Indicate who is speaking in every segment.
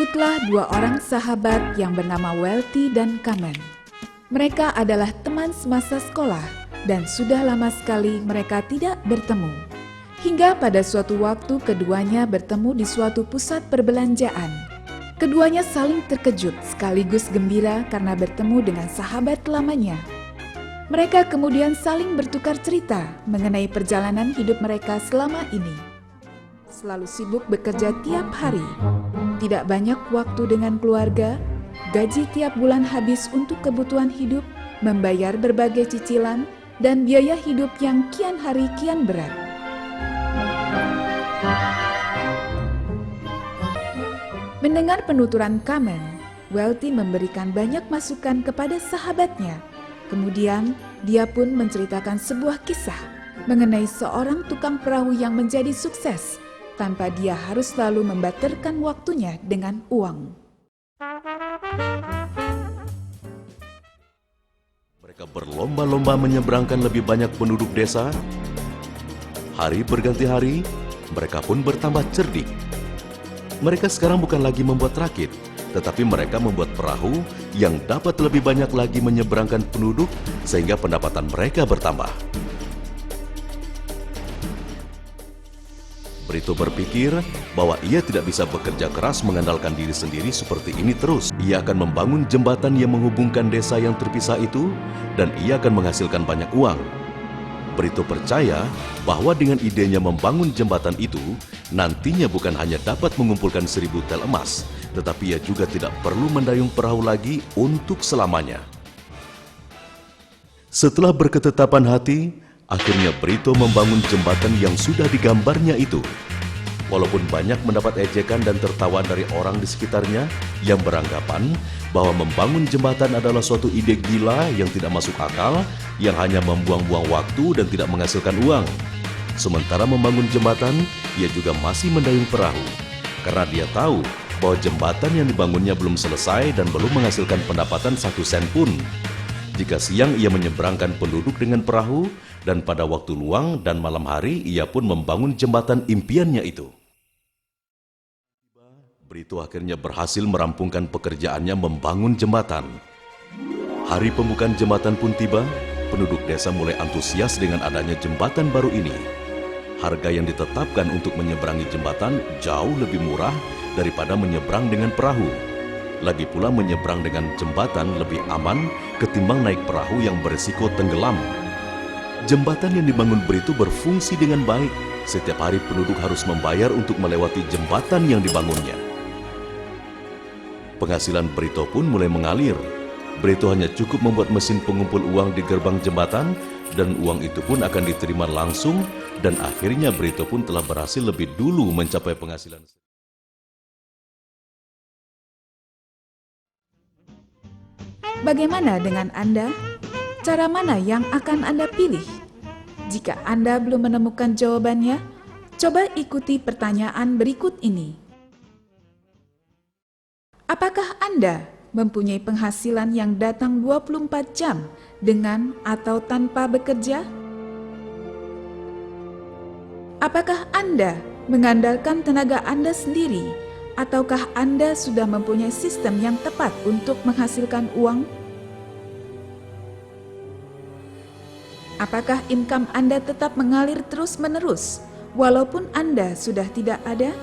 Speaker 1: Hiduplah dua orang sahabat yang bernama Welty dan Kamen. Mereka adalah teman semasa sekolah dan sudah lama sekali mereka tidak bertemu. Hingga pada suatu waktu keduanya bertemu di suatu pusat perbelanjaan. Keduanya saling terkejut sekaligus gembira karena bertemu dengan sahabat lamanya. Mereka kemudian saling bertukar cerita mengenai perjalanan hidup mereka selama ini. Selalu sibuk bekerja tiap hari, tidak banyak waktu dengan keluarga, gaji tiap bulan habis untuk kebutuhan hidup, membayar berbagai cicilan, dan biaya hidup yang kian hari kian berat. Mendengar penuturan Kamen, Welty memberikan banyak masukan kepada sahabatnya. Kemudian, dia pun menceritakan sebuah kisah mengenai seorang tukang perahu yang menjadi sukses tanpa dia harus selalu membaterkan waktunya dengan uang.
Speaker 2: Mereka berlomba-lomba menyeberangkan lebih banyak penduduk desa. Hari berganti hari, mereka pun bertambah cerdik. Mereka sekarang bukan lagi membuat rakit, tetapi mereka membuat perahu yang dapat lebih banyak lagi menyeberangkan penduduk sehingga pendapatan mereka bertambah. Brito berpikir bahwa ia tidak bisa bekerja keras mengandalkan diri sendiri seperti ini terus. Ia akan membangun jembatan yang menghubungkan desa yang terpisah itu dan ia akan menghasilkan banyak uang. Brito percaya bahwa dengan idenya membangun jembatan itu, nantinya bukan hanya dapat mengumpulkan 1000 tel emas, tetapi ia juga tidak perlu mendayung perahu lagi untuk selamanya. Setelah berketetapan hati, akhirnya Brito membangun jembatan yang sudah digambarnya itu. Walaupun banyak mendapat ejekan dan tertawan dari orang di sekitarnya yang beranggapan bahwa membangun jembatan adalah suatu ide gila yang tidak masuk akal, yang hanya membuang-buang waktu dan tidak menghasilkan uang. Sementara membangun jembatan, ia juga masih mendayung perahu, karena dia tahu bahwa jembatan yang dibangunnya belum selesai dan belum menghasilkan pendapatan 1 sen pun. Jika siang ia menyeberangkan penduduk dengan perahu, dan pada waktu luang dan malam hari ia pun membangun jembatan impiannya itu. Brito akhirnya berhasil merampungkan pekerjaannya membangun jembatan. Hari pembukaan jembatan pun tiba, penduduk desa mulai antusias dengan adanya jembatan baru ini. Harga yang ditetapkan untuk menyeberangi jembatan jauh lebih murah daripada menyeberang dengan perahu. Lagi pula menyeberang dengan jembatan lebih aman ketimbang naik perahu yang berisiko tenggelam. Jembatan yang dibangun Brito berfungsi dengan baik. Setiap hari penduduk harus membayar untuk melewati jembatan yang dibangunnya. Penghasilan Brito pun mulai mengalir. Brito hanya cukup membuat mesin pengumpul uang di gerbang jembatan dan uang itu pun akan diterima langsung dan akhirnya Brito pun telah berhasil lebih dulu mencapai penghasilan.
Speaker 1: Bagaimana dengan Anda? Cara mana yang akan Anda pilih? Jika Anda belum menemukan jawabannya, coba ikuti pertanyaan berikut ini. Apakah Anda mempunyai penghasilan yang datang 24 jam dengan atau tanpa bekerja? Apakah Anda mengandalkan tenaga Anda sendiri, ataukah Anda sudah mempunyai sistem yang tepat untuk menghasilkan uang? Apakah income Anda tetap mengalir terus-menerus walaupun Anda sudah tidak ada?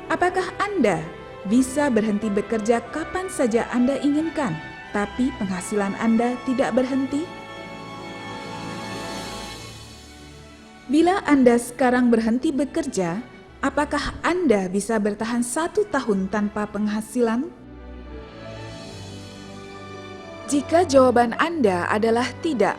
Speaker 1: Apakah Anda bisa berhenti bekerja kapan saja Anda inginkan, tapi penghasilan Anda tidak berhenti? Bila Anda sekarang berhenti bekerja, apakah Anda bisa bertahan 1 tahun tanpa penghasilan? Jika jawaban Anda adalah tidak,